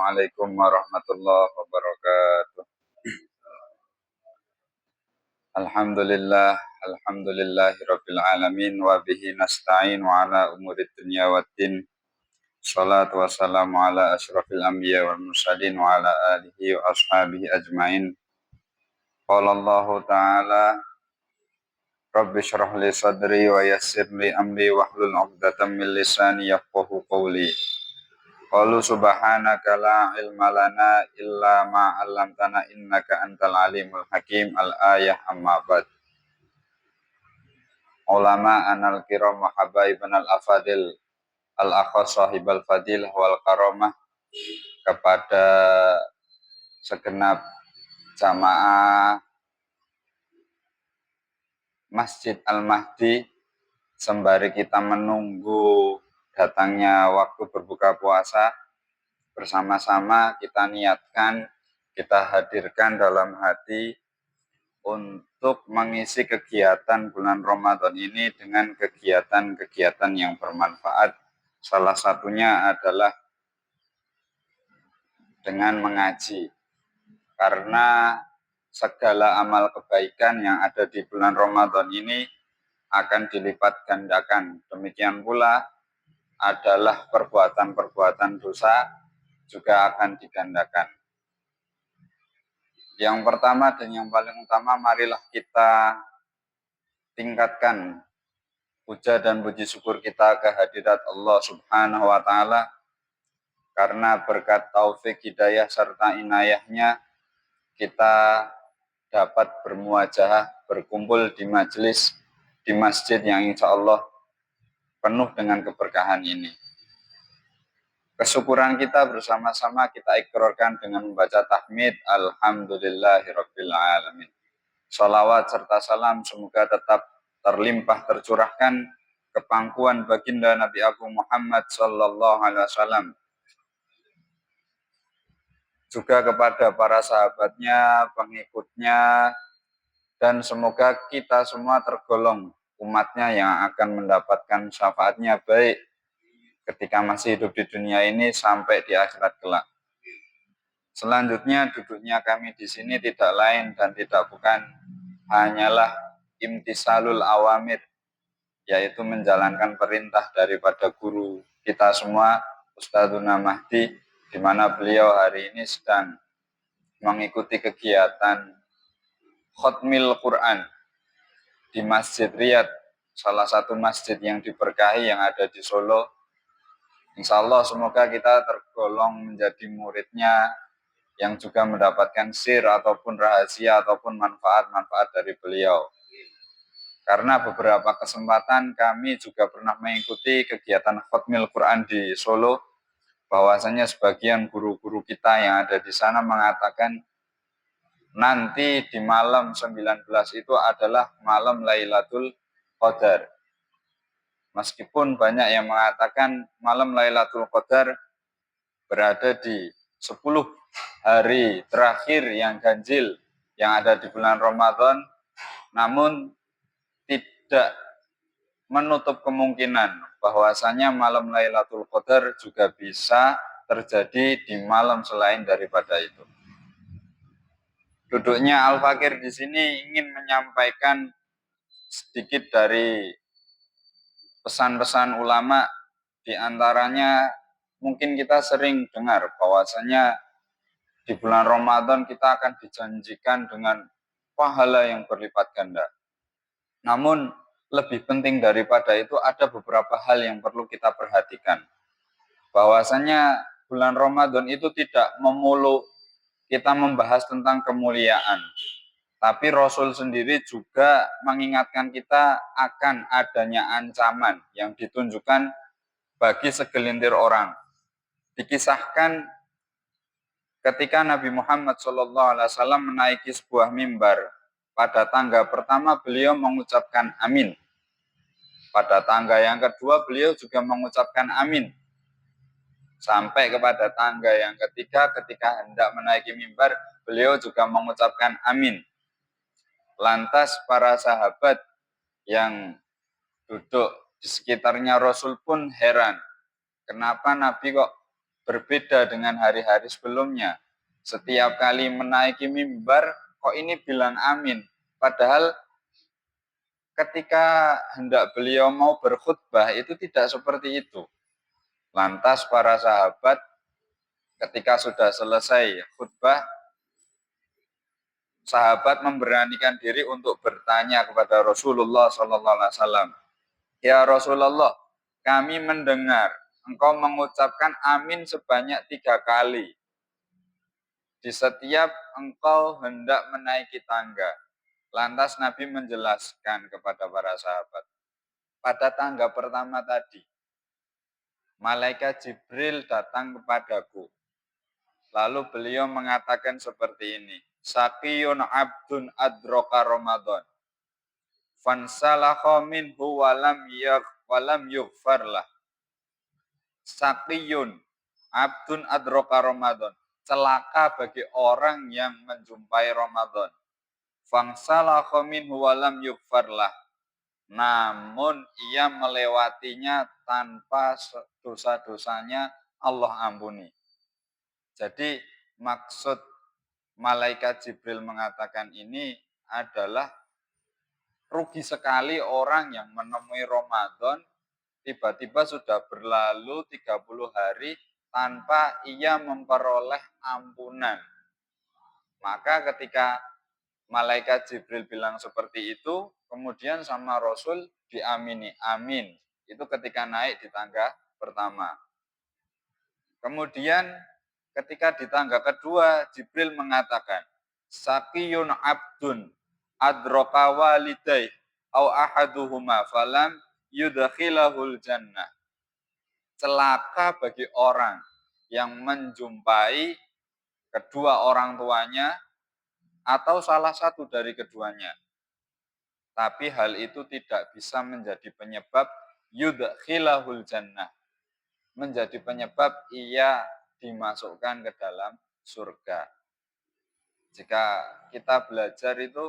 Assalamualaikum warahmatullahi wabarakatuh. Alhamdulillah, alhamdulillahirabbil alamin wa bihi nasta'in wa ala umurid dunya waddin. Shalatu wassalamu ala asyrafil anbiya wal mursalin wa ala alihi wa ashabihi ajmain. Qala Allah ta'ala Rabbi shrah li sadri wa yassir li amri wahlul 'uqdatam min lisani yafqahu qawli. Qalu subhanaka la ilma lana illa ma 'allamtana innaka antal alimul hakim. Al-ayah amma ba'd. Ulama anal kiram wa habaibun al-afadil al-akhas sahibal fadil wal karamah, kepada segenap jamaah Masjid Al-Mahdi, sembari kita menunggu datangnya waktu berbuka puasa, bersama-sama kita niatkan, kita hadirkan dalam hati untuk mengisi kegiatan bulan Ramadan ini dengan kegiatan-kegiatan yang bermanfaat. Salah satunya adalah dengan mengaji. Karena segala amal kebaikan yang ada di bulan Ramadan ini akan dilipat gandakan. Demikian pula adalah perbuatan-perbuatan dosa juga akan digandakan. Yang pertama dan yang paling utama, marilah kita tingkatkan puja dan puji syukur kita kehadirat Allah Subhanahu wa Ta'ala, karena berkat taufik, hidayah serta inayahnya kita dapat bermuajahah, berkumpul di majelis, di masjid yang insya Allah penuh dengan keberkahan ini. Kesyukuran kita bersama-sama kita ikrarkan dengan membaca tahmid alhamdulillahirabbil alamin. Shalawat serta salam semoga tetap terlimpah tercurahkan ke pangkuan baginda Nabi Agung Muhammad sallallahu alaihi wasallam, juga kepada para sahabatnya, pengikutnya, dan semoga kita semua tergolong umatnya yang akan mendapatkan syafaatnya, baik ketika masih hidup di dunia ini sampai di akhirat kelak. Selanjutnya, duduknya kami di sini tidak lain dan tidak bukan hanyalah imtisalul awamir, yaitu menjalankan perintah daripada guru kita semua, Ustadzuna Mahdi, di mana beliau hari ini sedang mengikuti kegiatan khotmil Quran di Masjid Riyadh, salah satu masjid yang diberkahi yang ada di Solo. Insya Allah semoga kita tergolong menjadi muridnya yang juga mendapatkan sir ataupun rahasia ataupun manfaat-manfaat dari beliau. Karena beberapa kesempatan kami juga pernah mengikuti kegiatan khotmil Quran di Solo, bahwasanya sebagian guru-guru kita yang ada di sana mengatakan nanti di malam 19 itu adalah malam Lailatul Qadar. Meskipun banyak yang mengatakan malam Lailatul Qadar berada di 10 hari terakhir yang ganjil yang ada di bulan Ramadan, namun tidak menutup kemungkinan bahwasanya malam Lailatul Qadar juga bisa terjadi di malam selain daripada itu. Duduknya Al-Fakir di sini ingin menyampaikan sedikit dari pesan-pesan ulama. Di antaranya mungkin kita sering dengar bahwasanya di bulan Ramadan kita akan dijanjikan dengan pahala yang berlipat ganda. Namun lebih penting daripada itu ada beberapa hal yang perlu kita perhatikan. Bahwasanya bulan Ramadan itu tidak melulu kita membahas tentang kemuliaan, tapi Rasul sendiri juga mengingatkan kita akan adanya ancaman yang ditunjukkan bagi segelintir orang. Dikisahkan ketika Nabi Muhammad SAW menaiki sebuah mimbar, pada tangga pertama beliau mengucapkan amin. Pada tangga yang kedua beliau juga mengucapkan amin. Sampai kepada tangga yang ketiga, ketika hendak menaiki mimbar, beliau juga mengucapkan amin. Lantas para sahabat yang duduk di sekitarnya Rasul pun heran, kenapa Nabi kok berbeda dengan hari-hari sebelumnya. Setiap kali menaiki mimbar, kok ini bilang amin. Padahal ketika hendak beliau mau berkhutbah itu tidak seperti itu. Lantas para sahabat ketika sudah selesai khutbah, sahabat memberanikan diri untuk bertanya kepada Rasulullah SAW. Ya Rasulullah, kami mendengar engkau mengucapkan amin sebanyak 3 kali di setiap engkau hendak menaiki tangga. Lantas Nabi menjelaskan kepada para sahabat, pada tangga pertama tadi, malaikat Jibril datang kepadaku. Lalu beliau mengatakan seperti ini, Sakiyun abdun adroka Ramadan, fansalakha minhu walam yughfarlah. Sakiyun abdun adroka Ramadan, celaka bagi orang yang menjumpai Ramadan. Fansalakha minhu walam yughfarlah, namun ia melewatinya tanpa dosa-dosanya Allah ampuni. Jadi maksud malaikat Jibril mengatakan ini adalah rugi sekali orang yang menemui Ramadan tiba-tiba sudah berlalu 30 hari tanpa ia memperoleh ampunan. Maka ketika malaikat Jibril bilang seperti itu, kemudian sama Rasul diamini, amin. Itu ketika naik di tangga pertama. Kemudian ketika di tangga kedua, Jibril mengatakan, Sakiyun abdun adroka walidai au ahaduhuma falam yudkhilahul jannah. Celaka bagi orang yang menjumpai kedua orang tuanya atau salah satu dari keduanya. Tapi hal itu tidak bisa menjadi penyebab yudkhilahul jannah. Menjadi penyebab ia dimasukkan ke dalam surga. Jika kita belajar itu,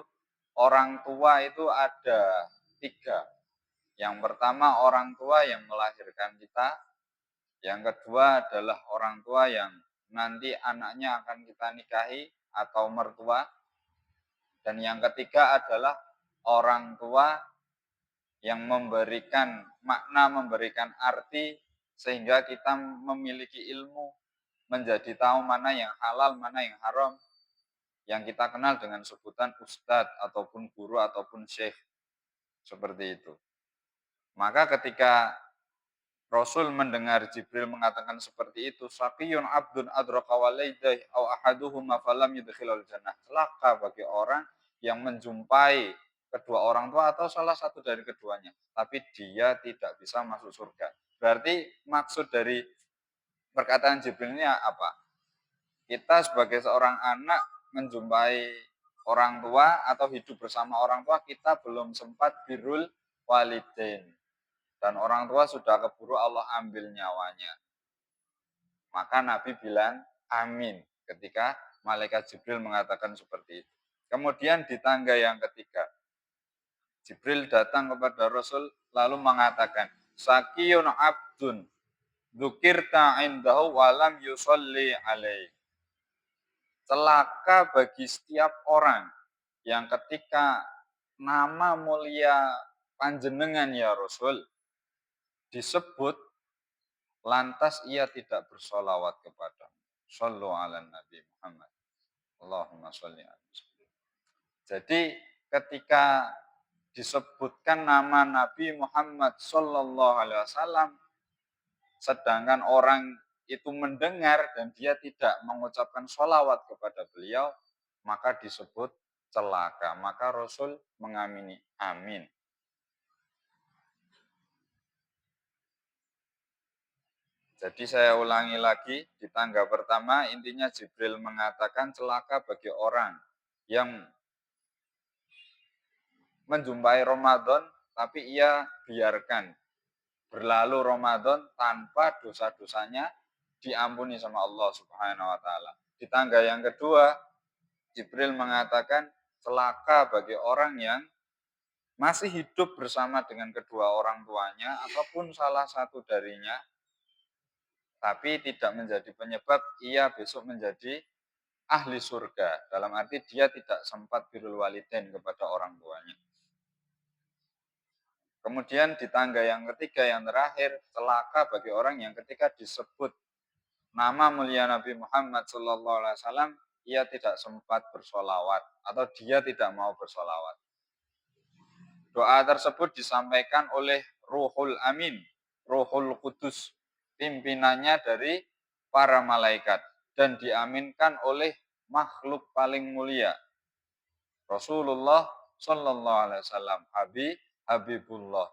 orang tua itu ada 3. Yang pertama orang tua yang melahirkan kita. Yang kedua adalah orang tua yang nanti anaknya akan kita nikahi atau mertua. Dan yang ketiga adalah orang tua yang memberikan makna, memberikan arti sehingga kita memiliki ilmu, menjadi tahu mana yang halal, mana yang haram, yang kita kenal dengan sebutan ustadz ataupun guru ataupun syekh, seperti itu. Maka ketika Rasul mendengar Jibril mengatakan seperti itu, Sakiyun abdun adraka walaidah au ahaduhuma falam yudkhilal jannah. Celaka bagi orang yang menjumpai kedua orang tua atau salah satu dari keduanya, tapi dia tidak bisa masuk surga. Berarti maksud dari perkataan Jibril ini apa? Kita sebagai seorang anak menjumpai orang tua atau hidup bersama orang tua, kita belum sempat birrul walidain. Dan orang tua sudah keburu Allah ambil nyawanya. Maka Nabi bilang amin ketika malaikat Jibril mengatakan seperti itu. Kemudian di tangga yang ketiga, Jibril datang kepada Rasul lalu mengatakan, Sakiyun abdun dzukirta indahu walam yusolli alaih. Celaka bagi setiap orang yang ketika nama mulia panjenengan ya Rasul disebut, lantas ia tidak bersolawat kepada Shallu ala Nabi Muhammad. Allahumma sholli alaihi. Jadi ketika disebutkan nama Nabi Muhammad Sallallahu Alaihi Wasallam, sedangkan orang itu mendengar dan dia tidak mengucapkan sholawat kepada beliau, maka disebut celaka. Maka Rasul mengamini amin. Jadi saya ulangi lagi, di tangga pertama intinya Jibril mengatakan celaka bagi orang yang menjumpai Ramadan tapi ia biarkan berlalu Ramadan tanpa dosa-dosanya diampuni sama Allah Subhanahu wa taala. Di tangga yang kedua, Jibril mengatakan celaka bagi orang yang masih hidup bersama dengan kedua orang tuanya ataupun salah satu darinya, tapi tidak menjadi penyebab ia besok menjadi ahli surga. Dalam arti dia tidak sempat birrul walidain kepada orang tuanya. Kemudian di tangga yang ketiga yang terakhir, celaka bagi orang yang ketika disebut nama mulia Nabi Muhammad SAW, ia tidak sempat bersolawat atau dia tidak mau bersolawat. Doa tersebut disampaikan oleh Ruhul Amin, Ruhul Kudus, pimpinannya dari para malaikat dan diaminkan oleh makhluk paling mulia, Rasulullah Shallallahu Alaihi Wasallam, Habibullah.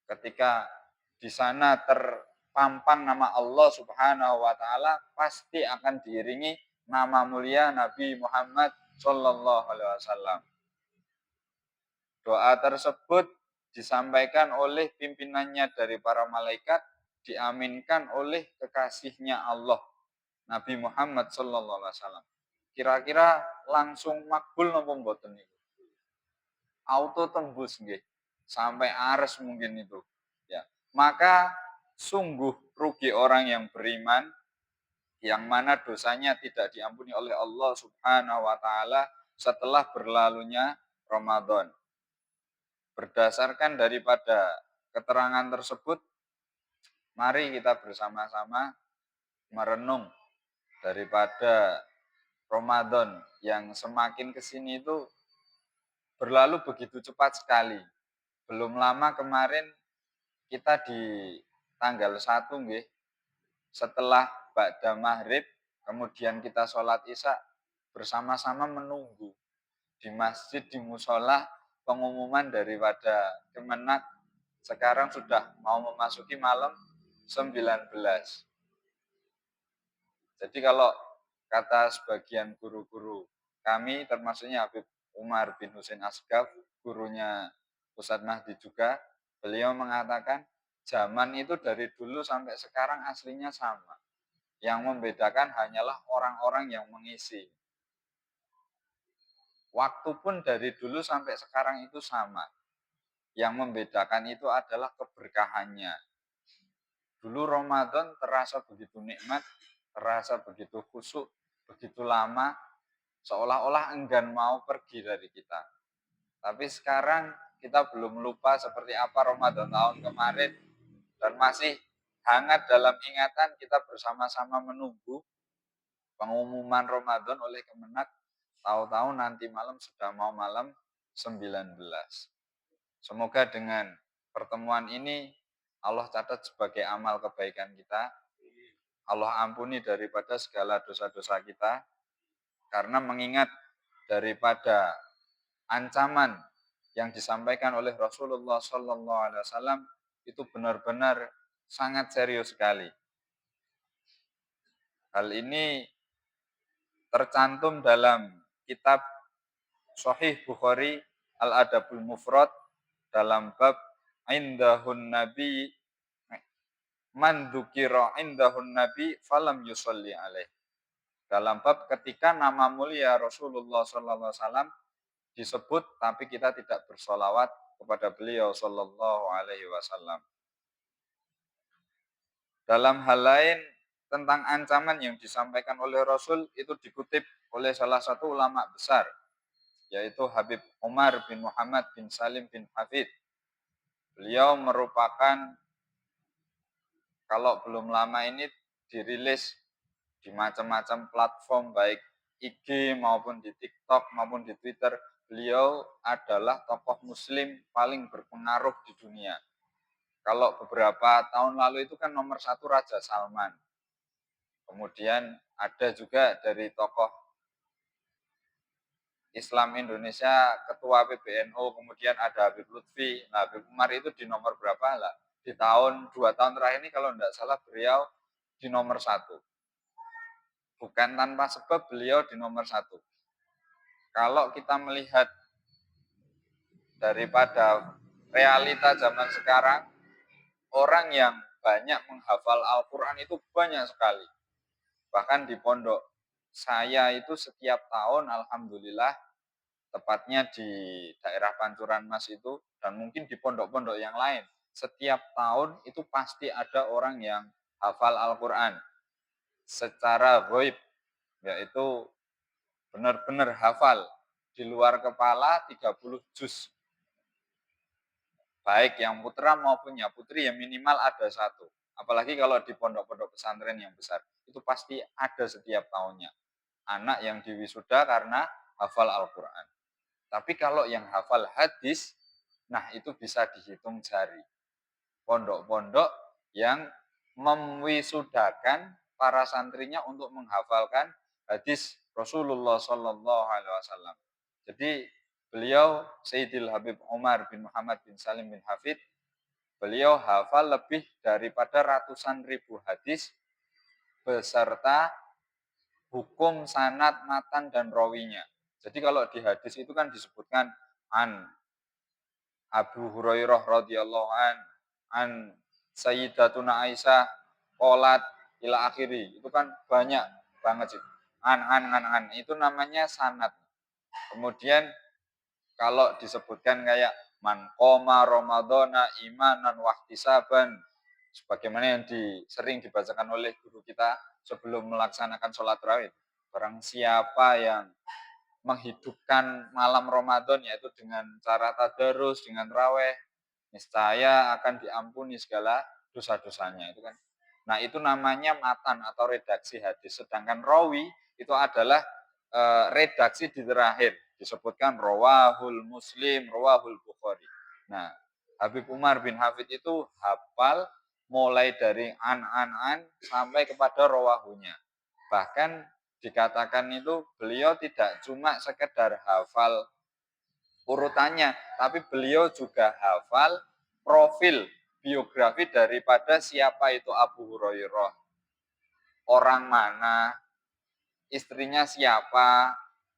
Ketika di sana terpampang nama Allah Subhanahu Wa Taala, pasti akan diiringi nama mulia Nabi Muhammad Shallallahu Alaihi Wasallam. Doa tersebut disampaikan oleh pimpinannya dari para malaikat, diaminkan oleh kekasihnya Allah, Nabi Muhammad Shallallahu Alaihi Wasallam. Kira-kira langsung makbul napa mboten niku? Auto tembus nggih. Sampai ares mungkin itu. Ya. Maka sungguh rugi orang yang beriman yang mana dosanya tidak diampuni oleh Allah Subhanahu wa taala setelah berlalunya Ramadan. Berdasarkan daripada keterangan tersebut, mari kita bersama-sama merenung daripada Ramadan yang semakin kesini itu berlalu begitu cepat sekali. Belum lama kemarin kita di tanggal 1 nggih, setelah ba'da maghrib, kemudian kita sholat isya bersama-sama menunggu di masjid, di musola, pengumuman daripada Kemenak sekarang sudah mau memasuki malam 19. Jadi kalau kata sebagian guru-guru kami, termasuknya Habib Umar bin Husain Asgaf, gurunya Ustadz Mahdi juga, beliau mengatakan zaman itu dari dulu sampai sekarang aslinya sama. Yang membedakan hanyalah orang-orang yang mengisi. Waktu pun dari dulu sampai sekarang itu sama. Yang membedakan itu adalah keberkahannya. Dulu Ramadan terasa begitu nikmat, terasa begitu khusyuk, begitu lama, seolah-olah enggan mau pergi dari kita. Tapi sekarang kita belum lupa seperti apa Ramadan tahun kemarin dan masih hangat dalam ingatan kita bersama-sama menunggu pengumuman Ramadan oleh Kemenak. Tahu-tahu nanti malam sudah mau malam 19. Semoga dengan pertemuan ini Allah catat sebagai amal kebaikan kita. Allah ampuni daripada segala dosa-dosa kita. Karena mengingat daripada ancaman yang disampaikan oleh Rasulullah SAW itu benar-benar sangat serius sekali. Hal ini tercantum dalam kitab Sahih Bukhari Al-Adabul Mufrad dalam bab indahun nabi man dzukira indahun nabi falam yusolli alaih. Dalam bab ketika nama mulia Rasulullah sallallahu alaihi wasallam disebut tapi kita tidak bersolawat kepada beliau sallallahu alaihi wasallam. Dalam hal lain tentang ancaman yang disampaikan oleh Rasul itu dikutip oleh salah satu ulama besar, yaitu Habib Umar bin Muhammad bin Salim bin Hafid. Beliau merupakan, kalau belum lama ini dirilis di macam-macam platform, baik IG maupun di TikTok maupun di Twitter, beliau adalah tokoh muslim paling berpengaruh di dunia. Kalau beberapa tahun lalu itu kan nomor 1 Raja Salman. Kemudian ada juga dari tokoh Islam Indonesia, Ketua PBNU, kemudian ada Habib Lutfi. Nah, Habib Umar itu di nomor berapa lah? Di tahun 2 tahun terakhir ini kalau tidak salah beliau di nomor 1. Bukan tanpa sebab beliau di nomor 1. Kalau kita melihat daripada realita zaman sekarang, orang yang banyak menghafal Al-Quran itu banyak sekali. Bahkan di pondok saya itu setiap tahun alhamdulillah, tepatnya di daerah Pancuran Mas itu, dan mungkin di pondok-pondok yang lain, setiap tahun itu pasti ada orang yang hafal Al-Quran secara ghaib, yaitu benar-benar hafal di luar kepala 30 juz. Baik yang putra maupun yang putri, yang minimal ada satu. Apalagi kalau di pondok-pondok pesantren yang besar, itu pasti ada setiap tahunnya. Anak yang diwisuda karena hafal Al-Quran. Tapi kalau yang hafal hadis, nah itu bisa dihitung jari. Pondok-pondok yang memwisudakan para santrinya untuk menghafalkan hadis Rasulullah Shallallahu Alaihi Wasallam. Jadi beliau Sayyidil Habib Umar bin Muhammad bin Salim bin Hafid, beliau hafal lebih daripada ratusan ribu hadis beserta hukum, sanad, matan, dan rawinya. Jadi kalau di hadis itu kan disebutkan an Abu Hurairah radhiyallahu an Sayyidatuna Aisyah qolat ila akhiri. Itu kan banyak banget sih. An. Itu namanya sanad. Kemudian kalau disebutkan kayak man qoma ramadhana imanan wahtisaban, sebagaimana yang sering dibacakan oleh guru kita sebelum melaksanakan sholat tarawih. Barang siapa yang menghidupkan malam Ramadan, yaitu dengan cara tadarus, dengan raweh, niscaya akan diampuni segala dosa-dosanya. Itu kan. Nah, itu namanya matan atau redaksi hadis. Sedangkan rawi itu adalah redaksi di terakhir. Disebutkan rawahul Muslim, rawahul Bukhari. Nah, Habib Umar bin Hafid itu hafal mulai dari an sampai kepada rawahunya. Bahkan dikatakan itu beliau tidak cuma sekedar hafal urutannya, tapi beliau juga hafal profil biografi daripada siapa itu Abu Hurairah, orang mana, istrinya siapa,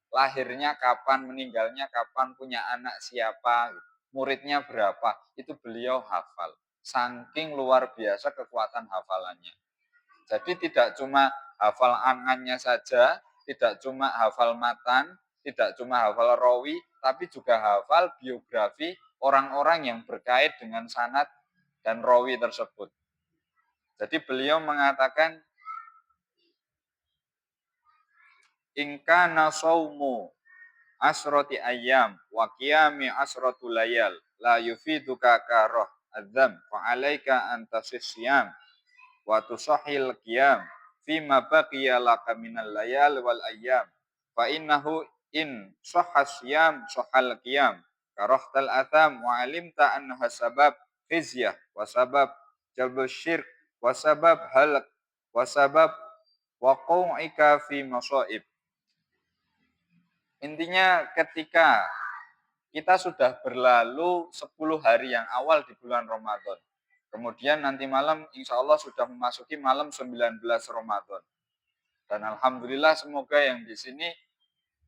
lahirnya kapan, meninggalnya kapan, punya anak siapa, muridnya berapa, itu beliau hafal. Saking luar biasa kekuatan hafalannya. Jadi tidak cuma hafal angannya saja, tidak cuma hafal matan, tidak cuma hafal rawi, tapi juga hafal biografi orang-orang yang berkait dengan sanad dan rawi tersebut. Jadi beliau mengatakan, ingkana saumu asroti ayam wa qiyami asrotu layal la yufiduka karoh adzam fa'alaika antasisiyam wa tusahil qiyam fima baqiya laka minal layal wal ayyam fa innahu in sahhas siyam sahal qiyam karahtal atham wa alimta annaha sabab khizyah wa sabab jalbul syirk wa sabab halak wa sabab waqau'ika fi masaib. Intinya ketika kita sudah berlalu 10 hari yang awal di bulan Ramadan. Kemudian nanti malam insya Allah sudah memasuki malam 19 Ramadan. Dan Alhamdulillah semoga yang di sini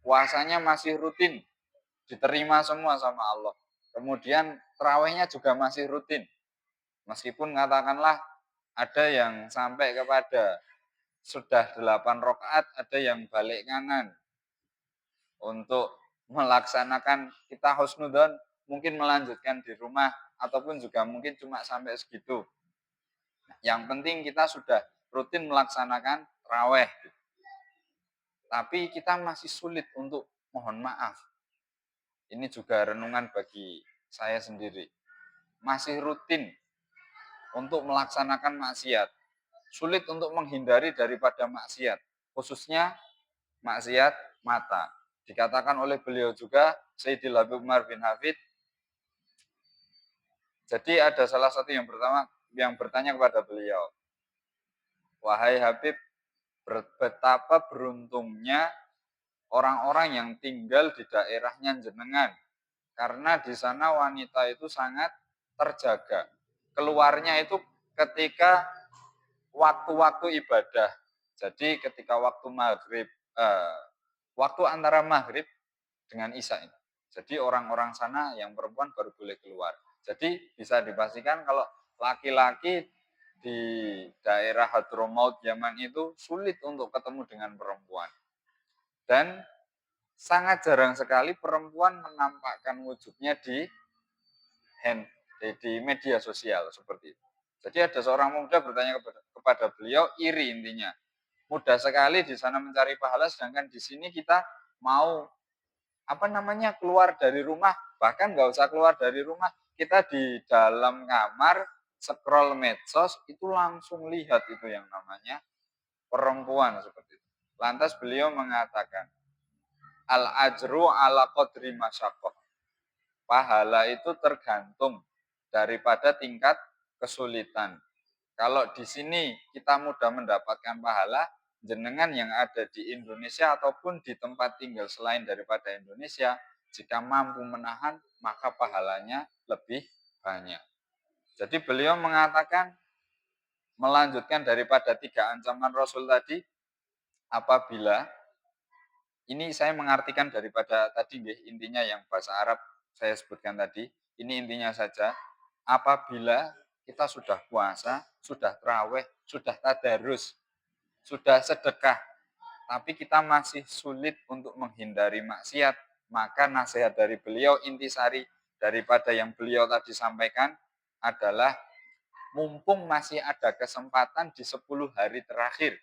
puasanya masih rutin. Diterima semua sama Allah. Kemudian terawihnya juga masih rutin. Meskipun katakanlah ada yang sampai kepada sudah 8 rakaat, ada yang balik kanan. Untuk melaksanakan kita husnudzon, mungkin melanjutkan di rumah ataupun juga mungkin cuma sampai segitu. Yang penting kita sudah rutin melaksanakan raweh. Tapi kita masih sulit untuk mohon maaf. Ini juga renungan bagi saya sendiri. Masih rutin untuk melaksanakan maksiat. Sulit untuk menghindari daripada maksiat. Khususnya maksiat mata. Dikatakan oleh beliau juga, Sayyidil Habib Umar bin Hafid. Jadi ada salah satu yang bertanya kepada beliau, wahai Habib, betapa beruntungnya orang-orang yang tinggal di daerahnya jenengan, karena di sana wanita itu sangat terjaga. Keluarnya itu ketika waktu-waktu ibadah. Jadi ketika waktu maghrib, waktu antara maghrib dengan isya ini. Jadi orang-orang sana yang perempuan baru boleh keluar. Jadi bisa dipastikan kalau laki-laki di daerah Hadramaut Yaman itu sulit untuk ketemu dengan perempuan. Dan sangat jarang sekali perempuan menampakkan wujudnya di media sosial seperti itu. Jadi ada seorang pemuda bertanya kepada beliau, iri intinya. Mudah sekali di sana mencari pahala, sedangkan di sini kita mau keluar dari rumah, bahkan nggak usah keluar dari rumah, kita di dalam kamar scroll medsos itu langsung lihat itu yang namanya perempuan seperti itu. Lantas beliau mengatakan, al ajru ala qadri masyaqqah. Pahala itu tergantung daripada tingkat kesulitan. Kalau di sini kita mudah mendapatkan pahala, jenengan yang ada di Indonesia ataupun di tempat tinggal selain daripada Indonesia, jika mampu menahan, maka pahalanya lebih banyak. Jadi beliau mengatakan, melanjutkan daripada 3 ancaman Rasul tadi, apabila, ini saya mengartikan daripada tadi, intinya yang bahasa Arab saya sebutkan tadi, ini intinya saja, apabila kita sudah puasa, sudah tarawih, sudah tadarus, sudah sedekah, tapi kita masih sulit untuk menghindari maksiat, maka nasihat dari beliau, intisari daripada yang beliau tadi sampaikan adalah mumpung masih ada kesempatan di 10 hari terakhir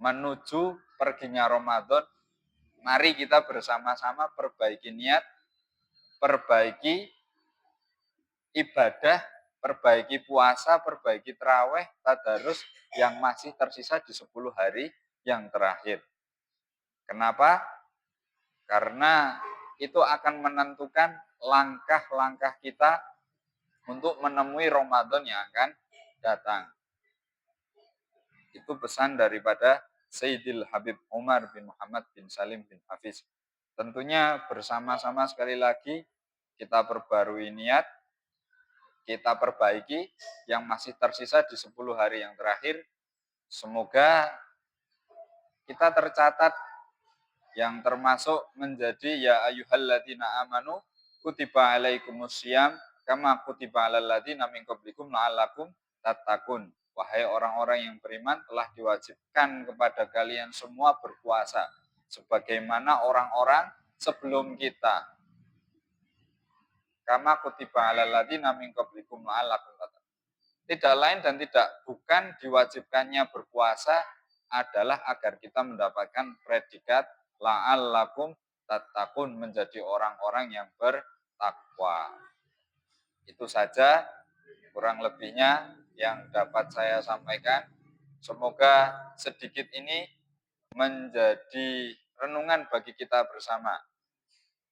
menuju perginya Ramadan, mari kita bersama-sama perbaiki niat, perbaiki ibadah, perbaiki puasa, perbaiki terawih, tadarus yang masih tersisa di 10 hari yang terakhir. Kenapa? Karena itu akan menentukan langkah-langkah kita untuk menemui Ramadan yang akan datang. Itu pesan daripada Sayyidil Habib Umar bin Muhammad bin Salim bin Hafiz. Tentunya bersama-sama sekali lagi kita perbarui niat, kita perbaiki yang masih tersisa di 10 hari yang terakhir. Semoga kita tercatat yang termasuk menjadi ya ayyuhalladzina amanu kutiba alaikumussyam kama kutiba alal ladzina min qablikum la'allakum tattaqun. Wahai orang-orang yang beriman, telah diwajibkan kepada kalian semua berpuasa sebagaimana orang-orang sebelum kita. Kama kutiba alal ladzina min qablikum la'allakum tattaqun. Tidak lain dan tidak bukan diwajibkannya berpuasa adalah agar kita mendapatkan predikat la'allakum tattaqun, menjadi orang-orang yang bertakwa. Itu saja kurang lebihnya yang dapat saya sampaikan. Semoga sedikit ini menjadi renungan bagi kita bersama.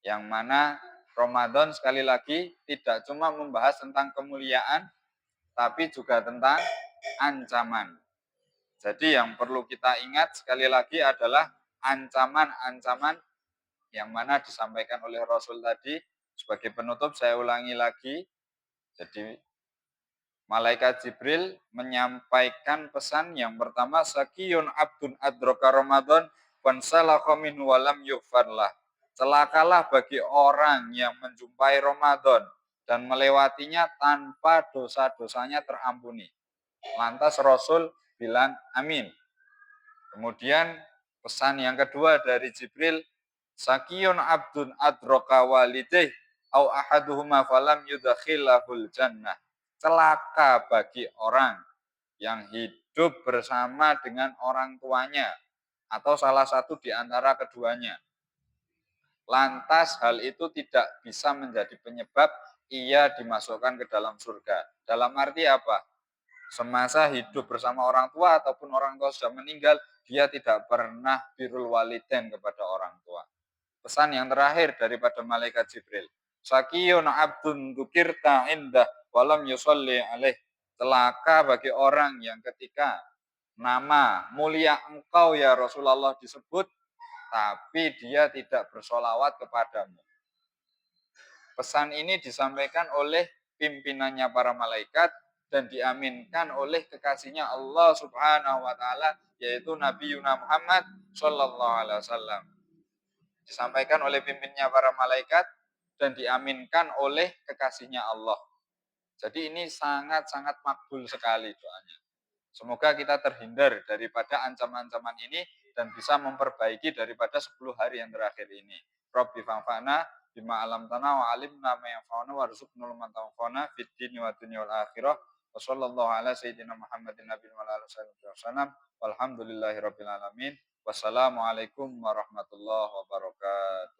Yang mana Ramadan sekali lagi tidak cuma membahas tentang kemuliaan, tapi juga tentang ancaman. Jadi yang perlu kita ingat sekali lagi adalah ancaman-ancaman yang mana disampaikan oleh Rasul tadi. Sebagai penutup saya ulangi lagi. Jadi Malaikat Jibril menyampaikan pesan yang pertama, sakiyun abdun adroka Ramadan fansalakha minhu walam yughfarlah. Celakalah bagi orang yang menjumpai Ramadan dan melewatinya tanpa dosa-dosanya terampuni. Lantas Rasul bilang amin. Kemudian pesan yang kedua dari Jibril, sakiyun abdun adroka walideh au ahaduhuma falam yudhakhilahul jannah. Celaka bagi orang yang hidup bersama dengan orang tuanya atau salah satu di antara keduanya. Lantas hal itu tidak bisa menjadi penyebab ia dimasukkan ke dalam surga. Dalam arti apa? Semasa hidup bersama orang tua ataupun orang tua sudah meninggal, dia tidak pernah birrul walidain kepada orang tua. Pesan yang terakhir daripada malaikat Jibril, sakiyun abdun dzukirta indah walam yusolli alaih. Celaka bagi orang yang ketika nama mulia engkau ya Rasulullah disebut, tapi dia tidak bersolawat kepadamu. Pesan ini disampaikan oleh pimpinannya para malaikat dan diaminkan oleh kekasihnya Allah Subhanahu wa taala, yaitu Nabi Yuna Muhammad sallallahu alaihi wasallam. Disampaikan oleh pimpinnya para malaikat dan diaminkan oleh kekasihnya Allah. Jadi ini sangat-sangat makbul sekali doanya. Semoga kita terhindar daripada ancaman-ancaman ini dan bisa memperbaiki daripada 10 hari yang terakhir ini. Rabbi fanfa'na bima alam tanah wa alimna ma yanfa'una warzuqna man tanfa'una fid dini wa dunya wal akhirah. Walhamdulillahirabbil alamin. Wassalamualaikum warahmatullahi wabarakatuh.